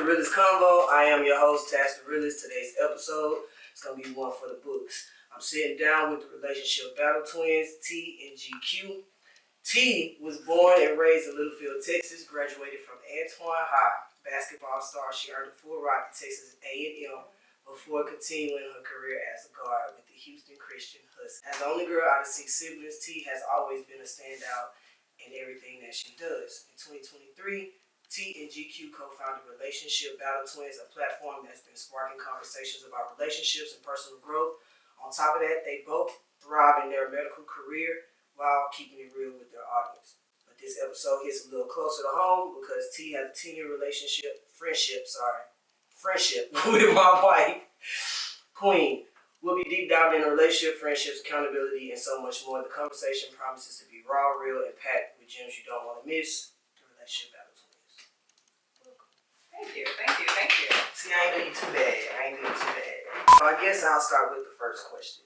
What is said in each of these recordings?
to Realist Convo. I am your host, Tash the Realist. Today's episode is going to be one for the books. I'm sitting down with the relationship battle twins, T and GQ. T was born and raised in Littlefield, Texas, graduated from Antoine High. Basketball star, she earned a full ride to Texas A&M before continuing her career as a guard with the Houston Christian Huskies. As the only girl out of 6 siblings, T has always been a standout in everything that she does. In 2023, T and GQ co-founded Relationship Battle Twins, a platform that's been sparking conversations about relationships and personal growth. On top of that, they both thrive in their medical career while keeping it real with their audience. But this episode hits a little closer to home because T has a 10-year friendship with my wife, Queen. We'll be deep diving into relationship, friendships, accountability, and so much more. The conversation promises to be raw, real, and packed with gems you don't want to miss. The Relationship Battle Twins. Thank you. See, I ain't doing too bad. So I guess I'll start with the first question.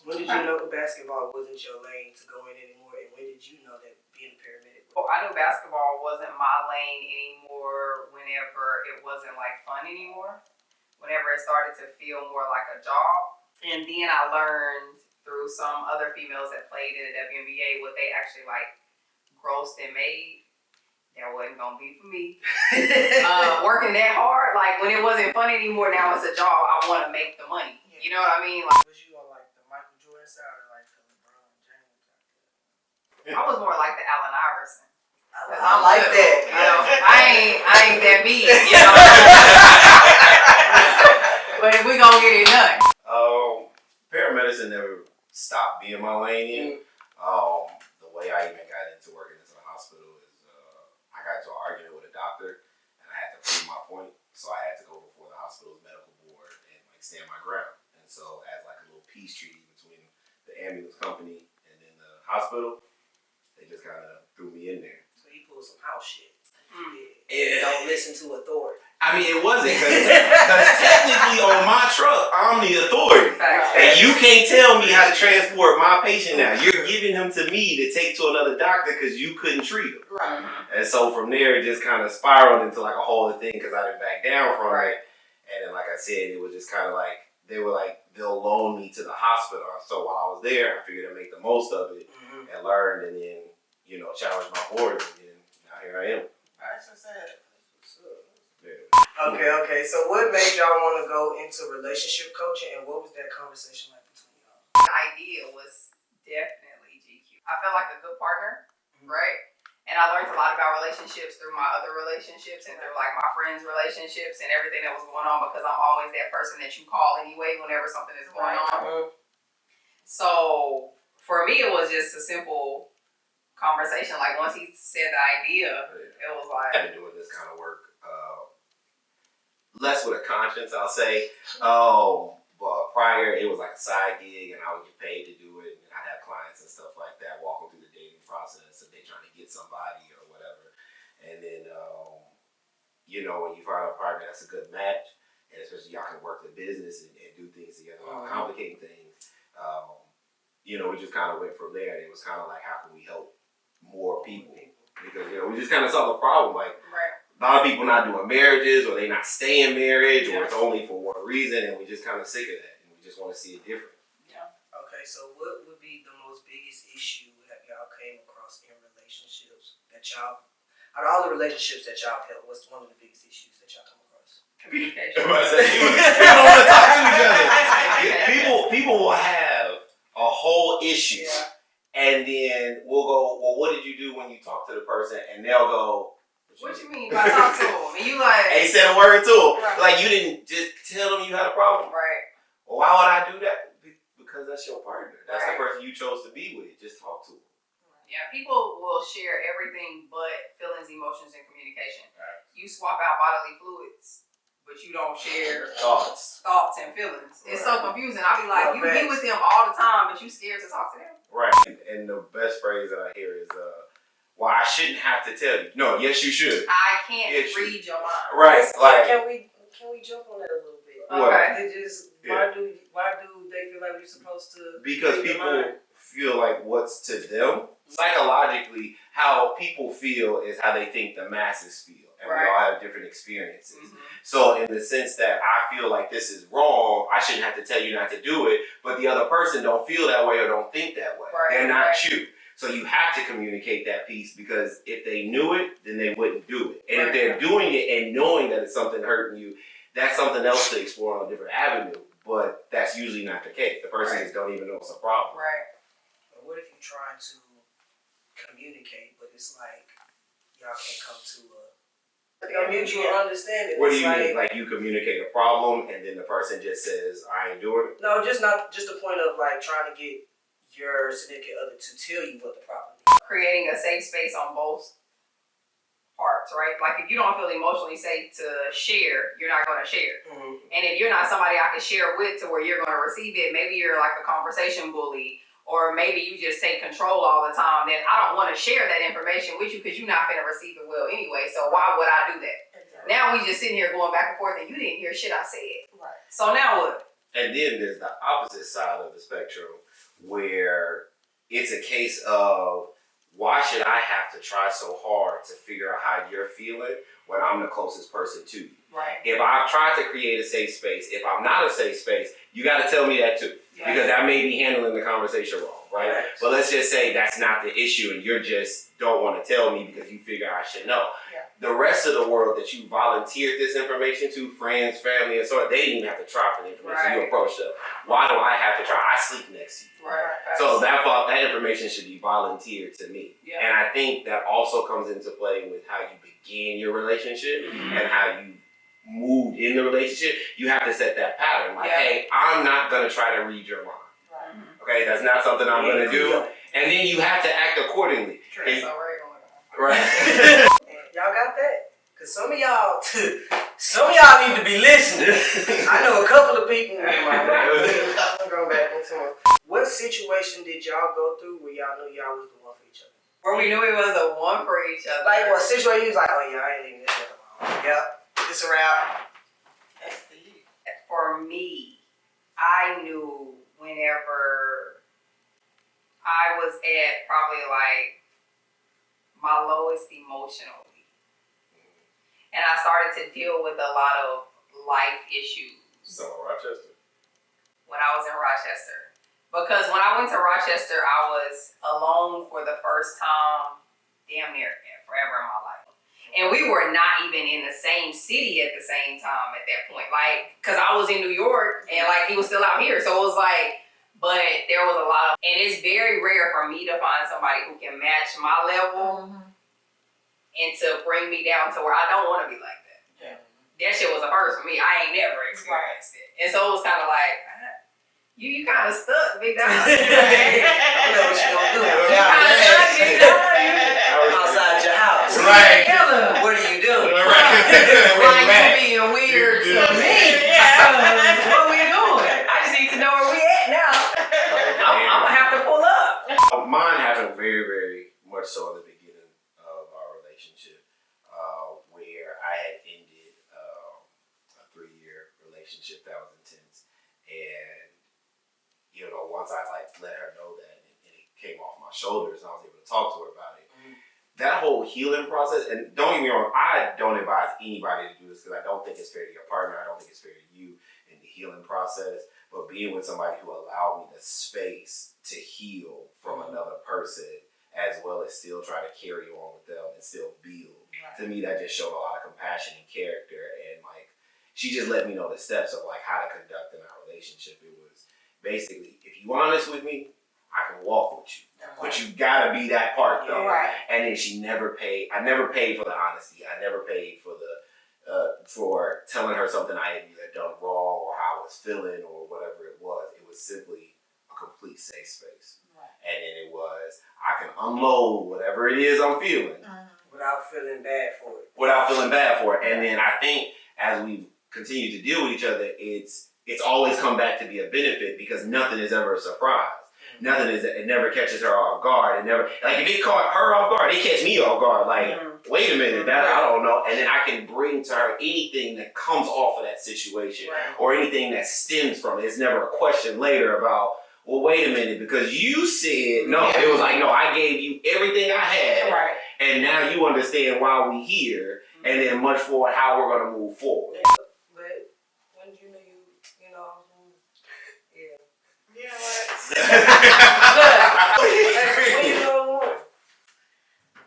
When did you know basketball wasn't your lane to go in anymore, and when did you know that being a paramedic was? Well, I knew basketball wasn't my lane anymore whenever it wasn't like fun anymore. Whenever it started to feel more like a job. And then I learned through some other females that played in the WNBA what they actually like grossed and made. That wasn't gonna be for me. Working that hard, like when it wasn't fun anymore, now it's a job. I want to make the money. You know what I mean? Like, was you on like the Michael Jordan side or like the LeBron James? I was more like the Allen Iverson. I like that. You know, I ain't that big. You know. But we gonna get it done. Paramedicine never stopped being my lane. The way I even got into working into the hospital is I got into an argument with a doctor and I had to prove my point. So I had to go before the hospital's medical board and like stand my ground. And so as like a little peace treaty between the ambulance company and then the hospital, they just kind of threw me in there. So he pulled some house shit. Yeah. Don't listen to authority. I mean, it wasn't because technically on my truck, I'm the authority. And you can't tell me how to transport my patient now. You're giving him to me to take to another doctor because you couldn't treat him. Right. And so from there, it just kind of spiraled into like a whole other thing because I didn't back down from it. And then, like I said, it was just kind of like, they were like, they'll loan me to the hospital. So while I was there, I figured I'd make the most of it and learned and then, you know, challenge my borders. And then now here I am. That's so sad. Yeah. Okay. So what made y'all want to go into relationship coaching, and what was that conversation like between y'all? The idea was definitely GQ. I felt like a good partner, right? And I learned a lot about relationships through my other relationships and through like my friends' relationships and everything that was going on because I'm always that person that you call anyway whenever something is going on. So for me, it was just a simple conversation. Like once he said the idea, it was like I've been doing this kind of work. Less with a conscience, I'll say. But prior, it was like a side gig, and I would get paid to do it. And I'd have clients and stuff like that walking through the dating process if they're trying to get somebody or whatever. And then, you know, when you find a partner that's a good match, and especially y'all can work the business and do things together without complicating things, you know, we just kind of went from there. And it was kind of like, how can we help more people? Because, you know, we just kind of saw the problem. Like, a lot of people not doing marriages, or they not staying marriage, or it's only for one reason, and we just kind of sick of that, and we just want to see it different. Yeah. Okay, so what would be the most biggest issue that y'all came across in relationships that y'all, out of all the relationships that y'all held, what's one of the biggest issues that y'all come across? Communication. People don't want to talk to each other. People will have a whole issue, and then we'll go, well, what did you do when you talk to the person? And they'll go, what you mean by talk to him? And you like ain't said a word to him. Like you didn't just tell them you had a problem. Right. Well, why would I do that? Because that's your partner. That's the person you chose to be with. Just talk to them. Yeah, people will share everything but feelings, emotions, and communication. Right. You swap out bodily fluids, but you don't share thoughts and feelings. It's so confusing. I'll be like, you be with them all the time, but you scared to talk to them. Right. And the best phrase that I hear is, well, I shouldn't have to tell you. No, yes, you should. I can't read your mind. Right. Like, can we jump on that a little bit? Okay. It just why do they feel like we're supposed to? Because people feel like what's to them psychologically, how people feel is how they think the masses feel. and we all have different experiences. So in the sense that I feel like this is wrong, I shouldn't have to tell you not to do it, but the other person don't feel that way or don't think that way. They're not you. So you have to communicate that piece, because if they knew it, then they wouldn't do it. And if they're doing it and knowing that it's something hurting you, that's something else to explore on a different avenue. But that's usually not the case. The person just don't even know it's a problem. But what if you're trying to communicate, but it's like y'all can't come to a mutual understanding? What do you mean? Like you communicate a problem and then the person just says, I ain't doing it? No, just the point of like trying to get your significant other to tell you what the problem is. Creating a safe space on both parts, right? Like if you don't feel emotionally safe to share, you're not going to share. And if you're not somebody I can share with to where you're going to receive it, maybe you're like a conversation bully, or maybe you just take control all the time, then I don't want to share that information with you because you're not going to receive it well anyway. So why would I do that? Now we just sitting here going back and forth and you didn't hear shit I said. So now what? And then there's the opposite side of the spectrum where it's a case of, why should I have to try so hard to figure out how you're feeling when I'm the closest person to you? If I've tried to create a safe space, if I'm not a safe space, you got to tell me that too. Because I may be handling the conversation wrong, right? But let's just say that's not the issue and you're just don't want to tell me because you figure I should know. The rest of the world that you volunteered this information to, friends, family, and so on, they didn't even have to try for the information. You approached them. Why do I have to try? I sleep next to you. So that information should be volunteered to me. And I think that also comes into play with how you begin your relationship and how you moved in the relationship. You have to set that pattern. Like, hey, I'm not going to try to read your mind. Okay, that's not something I'm going to do. And then you have to act accordingly. Y'all got that? Cause some of y'all need to be listening. I know a couple of people. I'm going back into them. What situation did y'all go through where y'all knew y'all was the one for each other? Where we knew it was a one for each other. Like what situation you was like, oh yeah, I ain't leaving this shit alone. Yep, it's a wrap. For me, I knew whenever I was at probably like my lowest emotionally. And I started to deal with a lot of life issues. So Rochester? When I was in Rochester. Because when I went to Rochester, I was alone for the first time damn near forever in my life. And we were not even in the same city at the same time at that point. Like, because I was in New York and like he was still out here. So it was like, but there was a lot of, and it's very rare for me to find somebody who can match my level and to bring me down to where I don't want to be like that. That shit was a first for me. I ain't never experienced it. And so it was kind of like, you kind of stuck, big dog. I know what you gonna do. You kind of stuck, big dog. Outside your house. Right. What are you doing? Like you being weird to me. What we doing? I just need to know where we at now. I'm gonna have to pull up. Mine happened very, very much so in the beginning of our relationship, where I had ended a 3-year relationship that was intense, and you know, once I like let her know that, and it came off my shoulders, and I was able to talk to her about it. That whole healing process, and don't get me wrong, I don't advise anybody to do this because I don't think it's fair to your partner. I don't think it's fair to you in the healing process. But being with somebody who allowed me the space to heal from another person, as well as still try to carry on with them and still build, to me that just showed a lot of compassion and character. And like, she just let me know the steps of like how to conduct in our relationship. It was basically, if you're honest with me, I can walk with you. But you gotta be that part though. And then she never paid. I never paid for the honesty. I never paid for the for telling her something I had either done wrong or how I was feeling or whatever it was. It was simply a complete safe space. And then it was, I can unload whatever it is I'm feeling. Without feeling bad for it. Without feeling bad for it. And then I think as we continue to deal with each other, it's always come back to be a benefit because nothing is ever a surprise. It never catches her off guard. It never, like if it caught her off guard, it catch me off guard. Like, wait a minute, that I don't know. And then I can bring to her anything that comes off of that situation or anything that stems from it. It's never a question later about, well, wait a minute, because you said, no, it was like, no, I gave you everything I had. And now you understand why we here. and then much forward how we're gonna move forward. But when did you know you know, I was yeah. You know what? When you know one?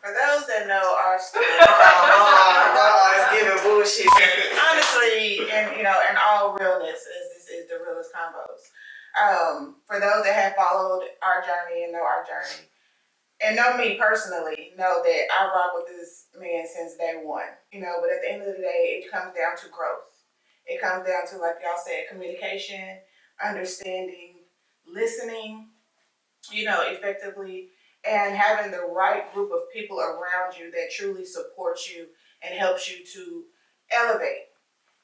For those that know our story, it's giving bullshit. honestly, and in all realness, this is the realest convos. For those that have followed our journey and know our journey, and know me personally, know that I rock with this man since day one. But at the end of the day, it comes down to growth. It comes down to, like y'all said, communication, understanding, listening, effectively, and having the right group of people around you that truly supports you and helps you to elevate,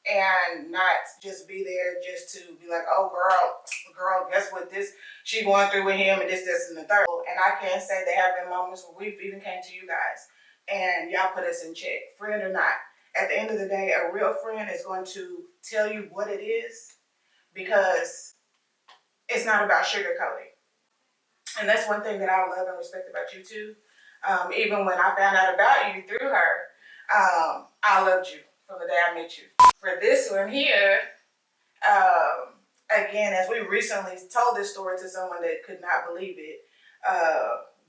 and not just be there just to be like, oh girl, guess what she going through with him and this, and the third. And I can say there have been moments where we've even came to you guys and y'all put us in check, friend or not. At the end of the day, a real friend is going to tell you what it is, because it's not about sugarcoating. And that's one thing that I love and respect about you too. Even when I found out about you through her, I loved you from the day I met you. For this one here, again, as we recently told this story to someone that could not believe it,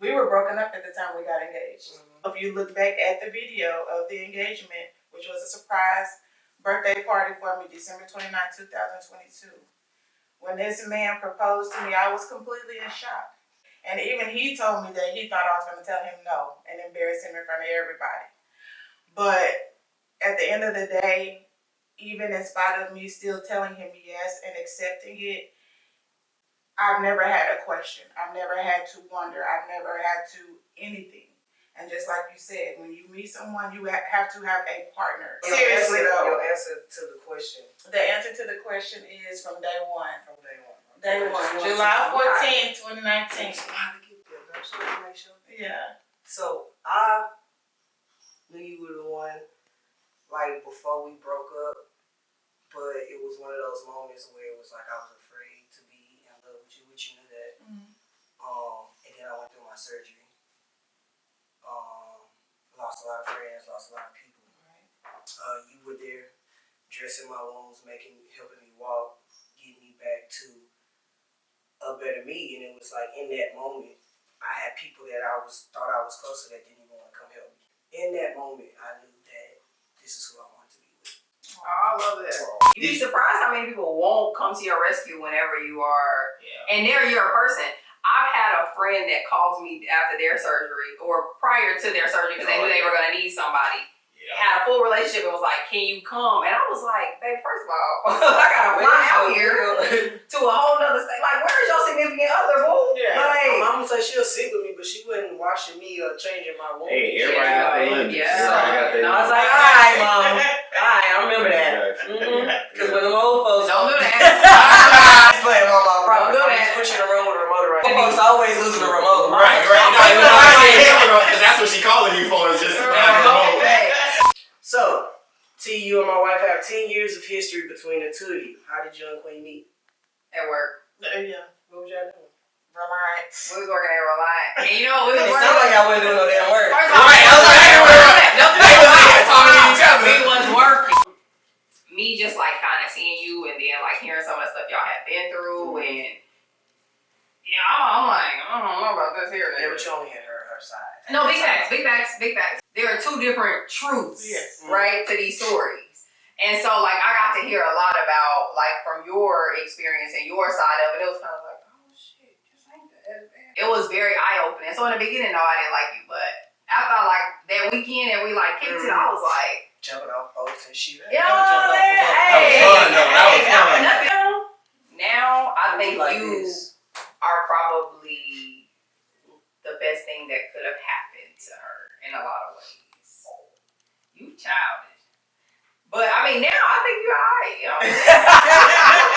we were broken up at the time we got engaged. If you look back at the video of the engagement, which was a surprise birthday party for me, December 29, 2022. When this man proposed to me, I was completely in shock. And even he told me that he thought I was going to tell him no and embarrass him in front of everybody. But at the end of the day, even in spite of me still telling him yes and accepting it, I've never had a question. I've never had to wonder. I've never had to anything. And just like you said, when you meet someone, you have to have a partner. Seriously though. Your answer to the question. The answer to the question is from day one. From day one. Day one. July 14, 2019. Yeah. So I knew you were the one, like, before we broke up, but it was one of those moments where it was like I was afraid to be in love with you, which you knew that. Mm-hmm. And then I went through my surgery. Lost a lot of friends, lost a lot of people. Right. You were there, dressing my wounds, helping me walk, getting me back to a better me. And it was like in that moment, I had people that thought I was close to that didn't even want to come help me. In that moment, I knew that this is who I wanted to be with. Oh, I love that. You'd be surprised how many people won't come to your rescue whenever you are, and they're your person. I've had a friend that calls me after their surgery or prior to their surgery because they knew they were going to need somebody. Had a full relationship and was like, can you come? And I was like, babe, first of all, I got to fly out here to a whole nother state. Like, where is your significant other, boo? Yeah. Like, my mama said she'll sit with me, but she wasn't washing me or changing my wound. Hey, everybody got their limits. Yeah. And I was like, all right, mom. All right, I remember that. Because when the old folks... don't do that. I'm playing on my property. Don't do I'm that. just pushing the remote with a remote right. Folks always losing the remote. Right. Because that's what she calling you for, is just to have the remote. So, T, you and my wife have 10 years of history between the two of you. How did you and Queen meet? At work. Yeah. What was y'all doing? Reliance. We was working at Reliant. And you know, we It was working. sounded like y'all wasn't doing no damn work. First of all, Right, I was like, don't do they was that. talking to each other. We was working. Me just like kind of seeing you and then like hearing some of the stuff y'all had been through and I'm like, I don't know about this here. Yeah, but you only had her side. No, big facts. There are two different truths, right, to these stories. And so like I got to hear a lot about like from your experience and your side of it. It was kind of like, oh shit, just ain't that bad. It was very eye-opening. So in the beginning, no, I didn't like you, but after like that weekend and we like kicked it, I was like, jumping off boats and shit. yo, now I think like you this. are probably the best thing that could have happened to her in a lot of ways. You childish. But I mean, now I think you're alright, you know what I'm saying?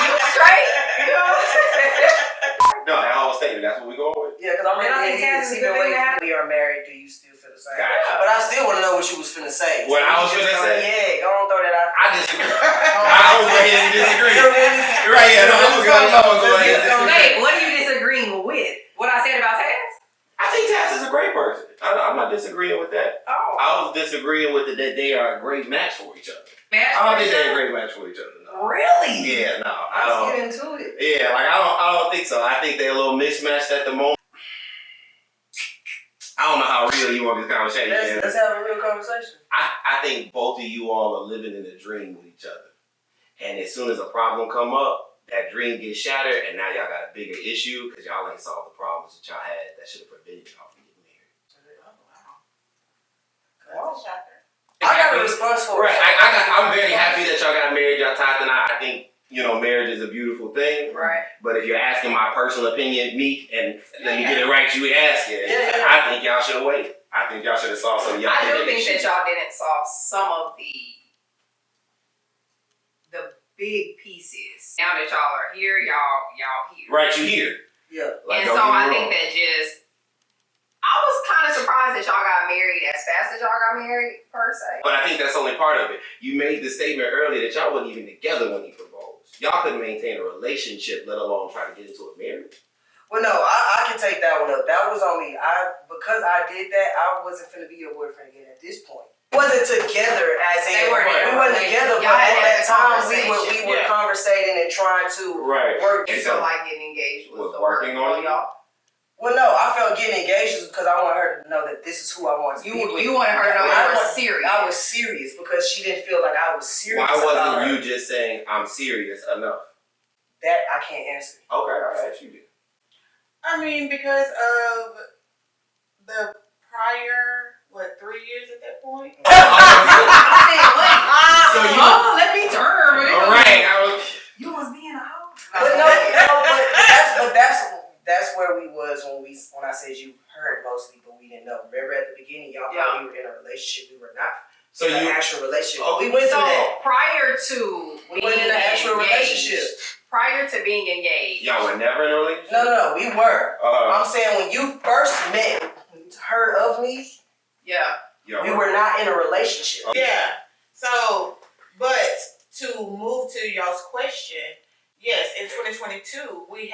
You straight, you know what I'm saying? No, that whole statement, that's what we going with. Yeah, because I'm And I think that's a good thing to have. we are married. Do you still feel the same? Gotcha. But I still want to know what you was finna say. What I was finna say? Yeah, go on, throw that out. I disagree. I was go ahead and disagree. Right, yeah, no, I'm going to go ahead and disagree. Wait, what are you disagreeing with? What I said about Taz? I think Taz is a great person. I'm not disagreeing with that. Oh. I was disagreeing with it that they are a great match for each other. Match I don't for think each they're a other? great match for each other. No. Really? Yeah, no, I Let's don't. get into it. Yeah, like I don't think so. I think they're a little mismatched at the moment. I don't know how real you want this conversation. Let's have a real conversation. I think both of you all are living in a dream with each other. And as soon as a problem come up, that dream gets shattered, and now y'all got a bigger issue because y'all ain't solved the problems that y'all had that should have prevented y'all from getting married. That's a shocker. I got a response for it. Right. I'm very happy that y'all got married. Y'all tied the knot. I think, marriage is a beautiful thing. Right. But if you're asking my personal opinion, let me get it right, you asking. Yeah. I think y'all should have waited. I think y'all should have solved some of y'all. I do think that y'all didn't solve some of the big pieces. Now that y'all are here, y'all here. Right, you here. Yeah. And so I think that I was kind of surprised that y'all got married as fast as y'all got married, per se. But I think that's only part of it. You made the statement earlier that y'all wasn't even together when he proposed. Y'all couldn't maintain a relationship, let alone try to get into a marriage. Well, no, I can take that one up. That was on me. Because I did that, I wasn't finna be your boyfriend again at this point. We wasn't together as in, we wasn't together, but at that time we were conversating and trying to work. You feel like getting engaged was the working on y'all? Well, no, I felt getting engaged was because I wanted her to know that this is who I wanted to be with. You wanted her to know you were serious. I was serious because she didn't feel like I was serious. Why wasn't you just saying, I'm serious enough? That I can't answer. Okay, I'll ask you then. I mean, because of the prior, 3 years at that point? So you, let me turn. all right, You must be in a house. But that's where we was when I said you heard mostly, but we didn't know. Remember at the beginning, y'all thought we were in a relationship. We were not. So in an actual relationship. Oh, we went through that. Prior to we went in an actual relationship. Prior to being engaged. y'all were never in a relationship? No, we were. I'm saying when you first heard of me, we were not in a relationship. Okay. Yeah. So, but to move to y'all's question, yes, in 2022 we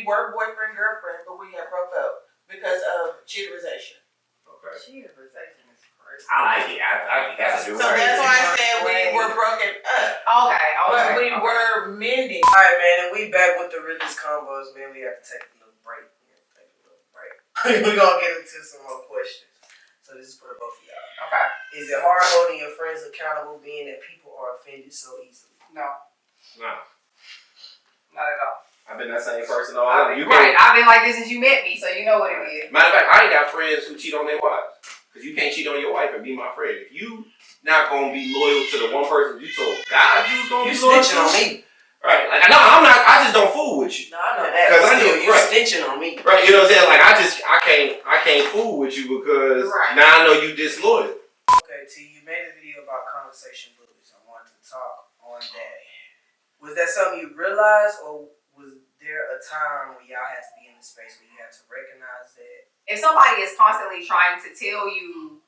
were boyfriend girlfriend, but we had broke up because of cheaterization. Okay. Cheaterization is crazy. I like it. I think that's a So that's why I said we were broken up. Okay. But we were mending. All right, man, and we back with the realest combos, man. We have to take a little break. We're gonna get into some more questions. So this is for the both of y'all. Okay. Is it hard holding your friends accountable, being that people are offended so easily? No. No. Not at all. I've been that same person all I've over. been like this since you met me, so you know what it is. Matter of fact, I ain't got friends who cheat on their wives. Because you can't cheat on your wife and be my friend. If you not going to be loyal to the one person you told God you was going to be loyal to. You snitching on me. Right. Like, no, I'm not. I just don't fool with you. No, I know that. Because I still, knew you snitching on me. Right. You know what I'm saying? Like, I can't fool with you because now I know you disloyal. Okay, T, you made a video about conversation bullies. I wanted to talk on that. Was that something you realized, or was there a time when y'all had to be in the space where you had to recognize that? If somebody is constantly trying to tell you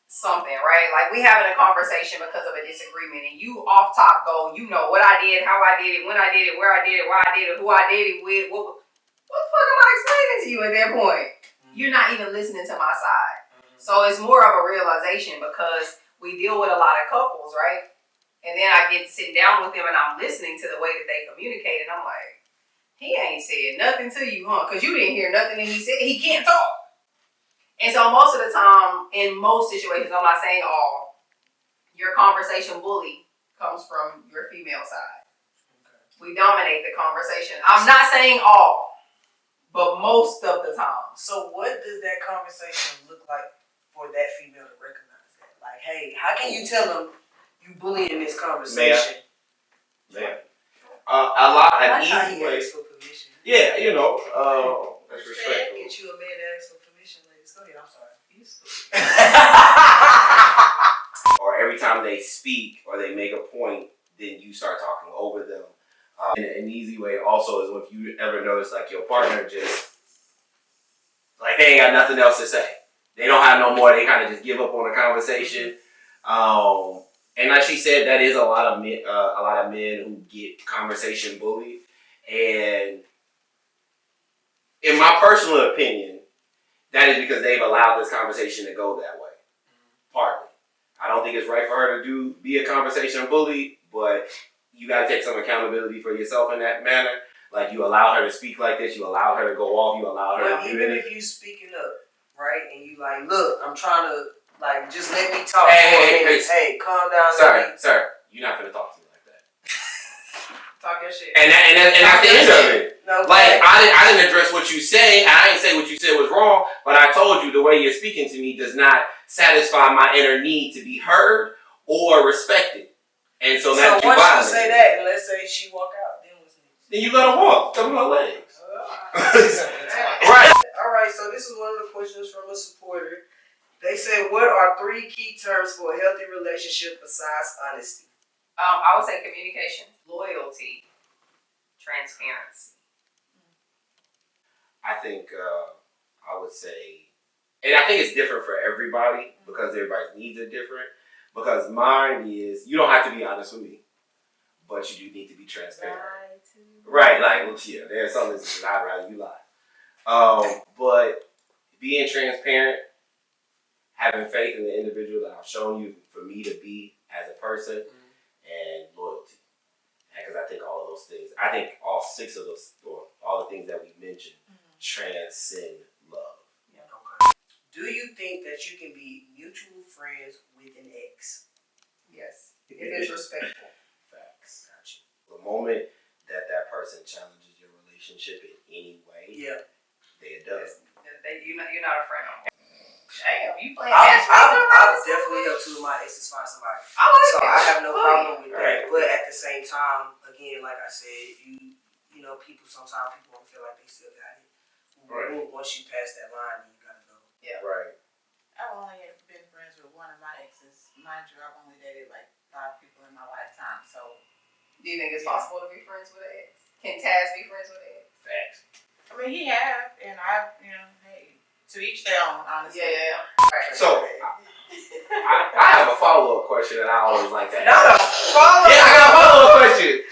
something, right? Like we having a conversation because of a disagreement and you off top go, you know what I did, how I did it, when I did it, where I did it, why I did it, who I did it with, what the fuck am I explaining to you at that point? You're not even listening to my side. So it's more of a realization because we deal with a lot of couples, right? And then I get to sit down with them and I'm listening to the way that they communicate and I'm like, he ain't said nothing to you, huh? Because you didn't hear nothing that he said. He can't talk. And so most of the time, in most situations, I'm not saying all, your conversation bully comes from your female side. We dominate the conversation. I'm not saying all, but most of the time. So what does that conversation look like for that female to recognize that? Like, hey, how can you tell them you bullying this conversation? Man. A lot of easy easy ways. for permission. Yeah, that's respectful. Get you a man to ask for permission, ladies. Go ahead, I'm sorry. Or every time they speak or they make a point, then you start talking over them. And an easy way also is if you ever notice like your partner just, like they ain't got nothing else to say. They don't have no more, they kind of just give up on the conversation. And like she said, that is a lot of men who get conversation bullied. And in my personal opinion, that is because they've allowed this conversation to go that way. Partly. I don't think it's right for her to be a conversation bully, but you gotta take some accountability for yourself in that manner. Like, you allow her to speak like this, you allow her to go off, you allow her But to do even it. if you speaking up, right, and you like, look, I'm trying to, like, just let me talk Hey, for a hey, minute. Hey, calm down. Sir, you're not gonna talk to me like that. Talk your shit. And that's the end of it. No, Like, I didn't address what you say, and I didn't say what you said was wrong, but I told you the way you're speaking to me does not satisfy my inner need to be heard or respected. And so now once you say that, and let's say she walk out, then what's next? then you let her walk. Tell her legs. Right. All right. So this is one of the questions from a supporter. They said, "What are 3 key terms for a healthy relationship besides honesty?" I would say communication, loyalty, transparency. I think I would say, and I think it's different for everybody because everybody's needs are different. Because mine is, you don't have to be honest with me, but you do need to be transparent. Right, like, well, yeah, there's some instances I'd rather you lie. But being transparent, having faith in the individual that I've shown you for me to be as a person, and loyalty. Because I think all of those things, I think all 6 of those, or all the things that we mentioned, transcend love. Yeah. Okay. Do you think that you can be mutual friends with an ex? Yes. If it's respectful. Facts. Gotcha. The moment that person challenges your relationship in any way, they're done. You're not a friend no more. Damn, you playing I've definitely helped 2 of my exes find somebody. So I have no problem with that. Right. But at the same time, again, like I said, if you know, sometimes people don't feel like they still got it. Right. Once you pass that line, then you gotta go. Yeah. Right. I've only been friends with one of my exes. Mind you, I've only dated like 5 people in my lifetime. So, Do you think it's possible to be friends with an ex? Can Taz be friends with an ex? Facts. I mean, he have, and I've, hey, to each their own, honestly. Yeah. Right. So, I have a follow-up question that I always like to ask. Not a follow-up. Yeah, I got a follow-up question.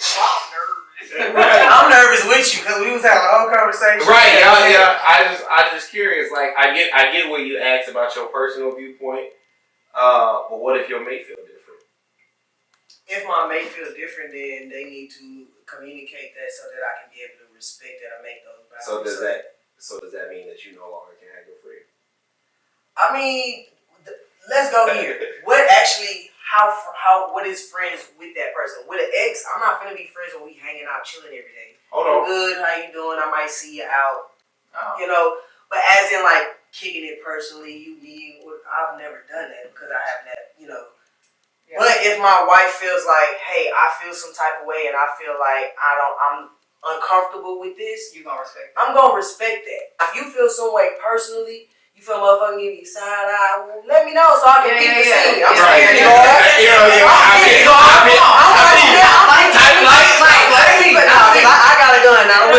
I'm nervous with you because we was having a whole conversation. Right, yeah. I just curious. Like, I get what you asked about your personal viewpoint. But what if your mate feel different? If my mate feels different, then they need to communicate that so that I can be able to respect that and make those boundaries. So does that mean that you no longer can have your friend? I mean, let's go here. What actually? What is friends with that person? With an ex, I'm not gonna be friends when we hanging out, chilling every day. Hold on. Good, how you doing? I might see you out. Oh. You know, but as in like kicking it personally, I've never done that because I haven't had, Yeah. But if my wife feels like, hey, I feel some type of way and I feel like I'm uncomfortable with this, You gonna respect that? I'm gonna respect that. If you feel some way personally, you feel motherfucking give you a side eye, well, let me know so I can keep the scene. I'm scared, I got a gun now. I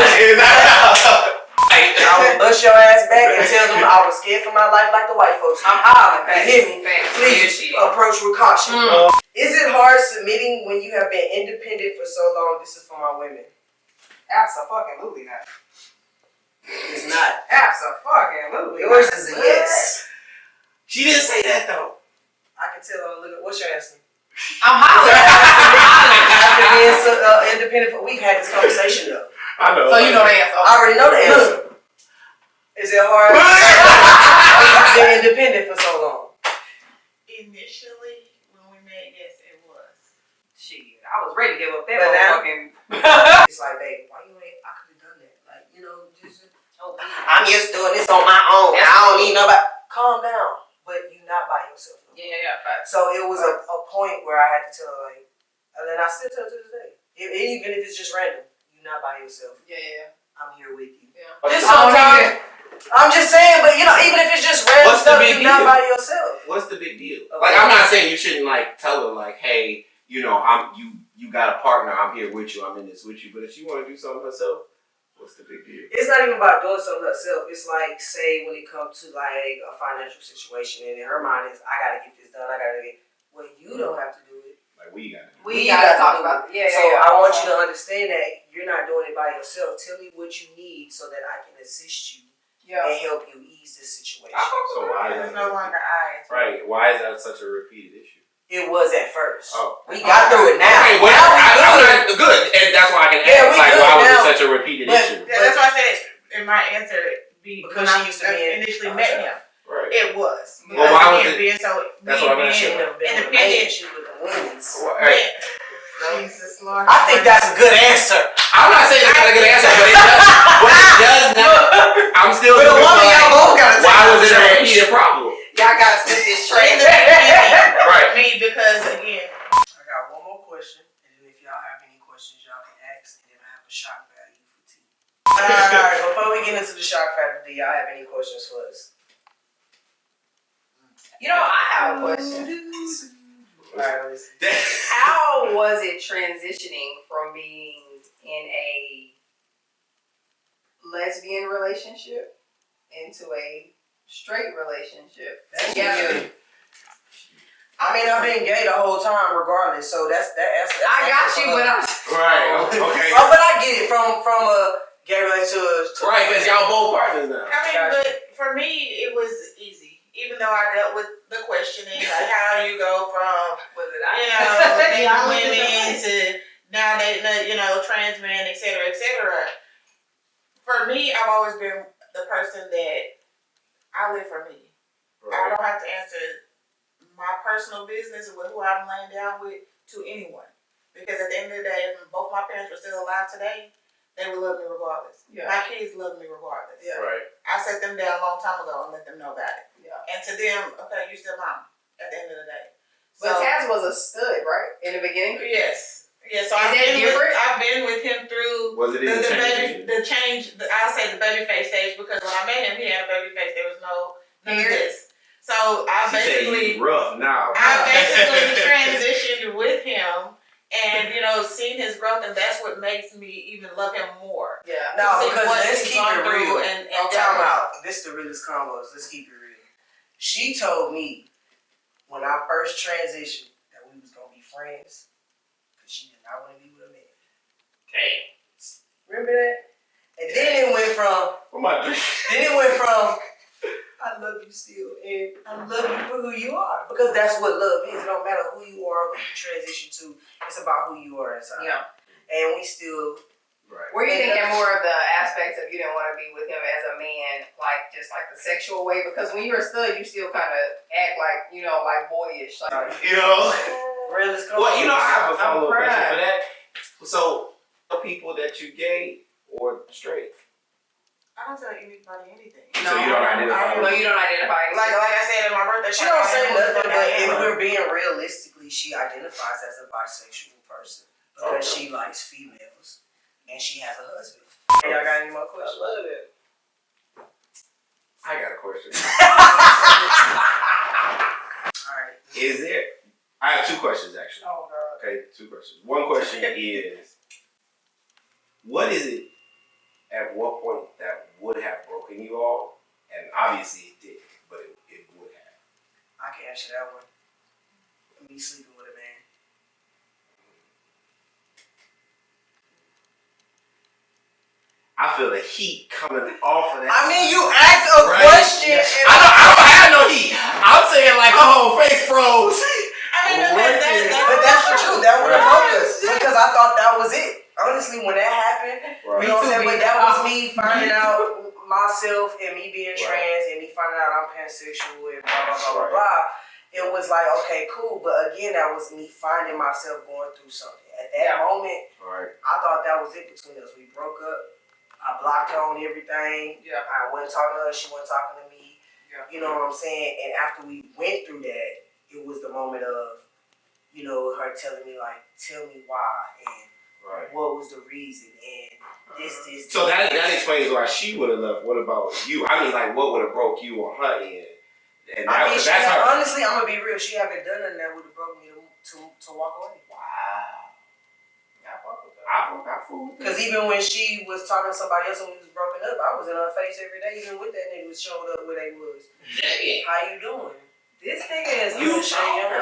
would bust your ass back and tell them I was scared for my life like the white folks. I'm hollering. You hear me? Please approach with caution. Is it hard submitting when you have been independent for so long? This is for my women. Absolutely not. It's not. Absolutely. Yours is a yes. She didn't say that though. I can tell her. Look at what's your answer. I'm hollering. After being so, independent, we've had this conversation though. I know. So you know the answer. I already know the answer. Is it hard? You've been independent for so long. Initially, when we met, yes, it was. Shit, I was ready to give up that But now- motherfucking. It's like, babe, why you ain't? I could have done that. Like, just. I'm just doing this on my own. I don't need nobody. Calm down. But you're not by yourself. No. Yeah, facts. So it was a point where I had to tell her, like, and then I still tell her to this day. Even if it's just random, you're not by yourself. Yeah. I'm here with you. Yeah. Just sometimes, I'm just saying, but even if it's just random What's the stuff, big you're not deal? by yourself. What's the big deal? Okay. Like, I'm not saying you shouldn't like tell her like, hey, you got a partner. I'm here with you. I'm in this with you. But if she want to do something herself, what's the big deal? It's not even about doing something herself. It's like, say, when it comes to like a financial situation, and in her mind is, I gotta get this done. Well, you don't have to do it. Like, we got to. We gotta talk about it. So I want you to understand that you're not doing it by yourself. Tell me what you need so that I can assist you and help you ease this situation. So why is It's that? no longer I. Right. Why is that such a repeated issue? it was at first. Oh. We got through it now. Okay, well, I'm good, and that's why I can ask. we Like, good why was now, it such a repeated issue? Yeah, that's why I said in my answer, Because when she I used to be initially met him, Right. it was. Well, why was Again, it? being so That's what I'm being asking. independent. She with the wings. Right. Jesus Lord. I think that's a good answer. I'm not saying it's not a good answer, but it does not. I'm still. But the woman y'all both gotta take why out was it a trash. repeated problem? Y'all gotta split this train. Right. Me, because again, I got one more question, and then if y'all have any questions, y'all can ask, and then I have a shock value for T. Alright, before we get into the shock factor, do y'all have any questions for us? You know, I have a question. Alright, listen. How was it transitioning from being in a lesbian relationship into a straight relationship? That's Yeah. good. I mean, I've been gay the whole time, regardless. So that's I got you, but I'm Right. Okay. Oh, but I get it from a gay relationship to Right, because y'all both partners now. I mean, but for me, it was easy. Even though I dealt with the questioning, like how you go from, was it dating women to now dating, trans men, et cetera, et cetera. For me, I've always been the person that I live for me. I don't have to answer my personal business with who I'm laying down with to anyone. Because at the end of the day, if both my parents were still alive today, they would love me regardless. Yeah. My kids love me regardless. Yeah. Right. I set them down a long time ago and let them know about it. Yeah. And to them, okay, you still mom at the end of the day. But Taz was a stud, right? In the beginning? Yes. Yeah, so Is that different? I've been with him through Was it even changing? the change, I'll say the baby face stage, because when I met him, he had a baby face. There was none of this. So I basically rough now. transitioned with him and, seen his growth, and that's what makes me even love him more. Yeah. No, See because what let's he's keep gone it through real. and Time out. This the realest combos. Let's keep it real. She told me when I first transitioned that we was gonna be friends because she did not want to be with a man. Damn. Remember that? And then it went from I love you still, and I love you for who you are. Because that's what love is. It don't matter who you are, who you transition to. It's about who you are inside. Yeah. And we still... Right. Were you thinking more of the aspects of you didn't want to be with him as a man, like just like the sexual way? Because when you're a stud, you still kind of act like, like boyish. Like, Realist Well, I have a I'm follow-up question proud. for that. So, are people that you gay or straight? I don't tell anybody anything. So you don't identify. No, you don't identify. Like I said in my birthday, She don't say nothing, but if we're we're being realistically, she identifies as a bisexual person because she likes females and she has a husband. Hey, y'all got any more questions? I love it. I got a question. Alright. Is there? I have two questions actually. Oh, girl. Okay, two questions. One question is, what is it at what point that would have broken you all? And obviously it did, but it would have. I can answer that one. Me sleeping with a man. I feel the heat coming off of that. I mean, you asked a question. Yeah. And I don't have no heat. I'm saying like, oh, face froze. but that's the truth. That would have broke us because I thought that was it. Honestly, when that happened, Right. you know what I'm saying? But that was me finding out myself and me being trans and me finding out I'm pansexual and blah, blah, blah, blah, blah. It was like, okay, cool. But again, that was me finding myself going through something. At that moment, I thought that was it between us. We broke up. I blocked her on everything. Yeah. I wasn't talking to her. She wasn't talking to me. Yeah. You know what I'm saying? And after we went through that, it was the moment of, her telling me, like, tell me why and what was the reason and this. So that explains why she would have left. What about you? I mean, like, what would have broke you on her end? And I mean, that's her. honestly, I'm gonna be real. She haven't done nothing that would have broken me to walk away. Wow. I fuck with that. I fool with that. Because even when she was talking to somebody else when we was broken up, I was in her face every day, even with that nigga showed up where they was. Dang. How you doing? This nigga is You a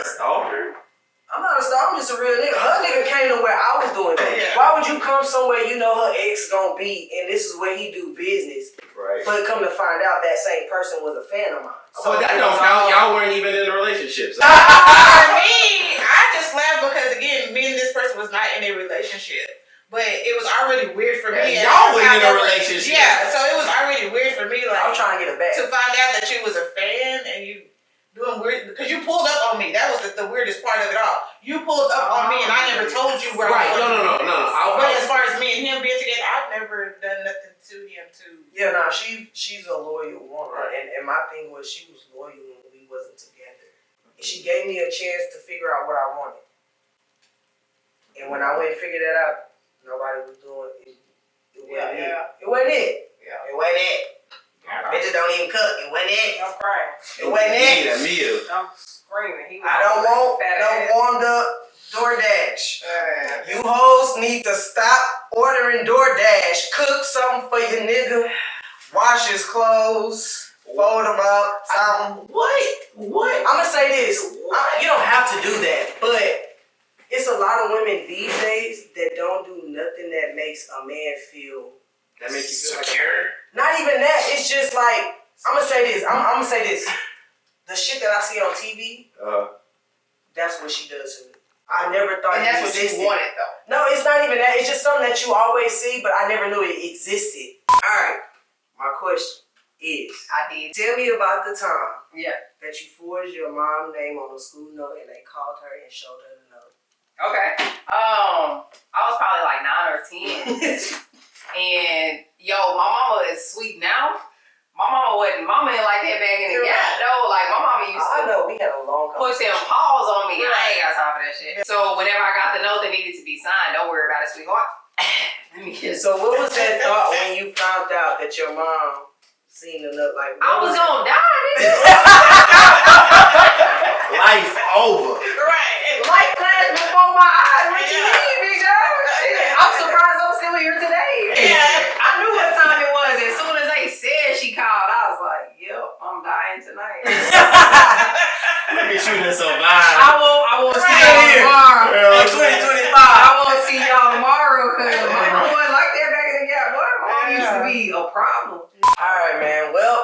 stalker? I'm not a star, I'm just a real nigga. Her nigga came to where I was doing that. Yeah. Why would you come somewhere you know her ex gonna be and this is where he do business? Right. But come to find out that same person was a fan of mine. So that don't count. Y'all weren't even in a relationship. So. For me, I just laughed because again, me and this person was not in a relationship. But it was already weird for me. Yeah, y'all weren't in a relationship. Yeah, so it was already weird for me. Like, I was trying to get it back. To find out that you was a fan and you doing weird, because you pulled up on me. That was the weirdest part of it all. You pulled up on me and I never told you where Right, I was. no. But as far as me and him being together, I've never done nothing to him to. Yeah, nah, she's a loyal woman. And my thing was she was loyal when we wasn't together. And she gave me a chance to figure out what I wanted. And when I went and figured that out, nobody was doing it. It wasn't it. It wasn't it. Yeah. It wasn't it. Bitches don't even cook. It wasn't it. I'm crying. It wasn't it. A meal. I'm screaming. I don't want no warmed up DoorDash. You hoes need to stop ordering DoorDash. Cook something for your nigga. Wash his clothes. Fold them up. Something. What? I'm gonna say this. You don't have to do that, but it's a lot of women these days that don't do nothing that makes a man feel. That makes you feel secure. Not even that. It's just like I'm gonna say this. I'm gonna say this. The shit that I see on TV, that's what she does to me. I never thought and it that's existed. what you wanted, though. No, it's not even that. It's just something that you always see, but I never knew it existed. All right. My question is, I did. tell me about the time Yeah. that you forged your mom's name on a school note and they called her and showed her the note. Okay. I was probably like 9 or 10. And yo, my mama is sweet now. My mama didn't like that back in the gap though. Like my mama used to I know we had a long put them paws on me. I ain't got time for that shit. So whenever I got the note that needed to be signed, don't worry about it, sweetheart. Let me kiss. So what was that thought when you found out that your mom seen the note? Like I was gonna die, nigga. Life over. Right. Light flashed before my eyes. What you mean, big girl? Shit. I'm surprised I'm still here today. Yeah. I knew what time it was. As soon as they said she called, I was like, yep, I'm dying tonight. Look at you to survive. I won't see y'all tomorrow. In 2025. I won't see y'all tomorrow because my mom wasn't like that back in the gap. Boy, my mom used to be a problem. Alright, man. Well,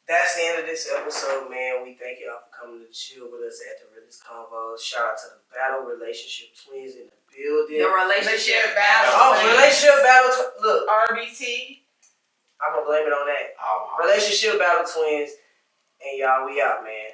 that's the end of this episode, man. We thank y'all for coming to chill with us at the DaRealistConvos. Shout out to the Battle Relationship Twins in the building. The relationship battle. Oh, Relationship Battle Twins. Look, RBT. I'm gonna blame it on that. Relationship Battle Twins. And y'all, we out, man.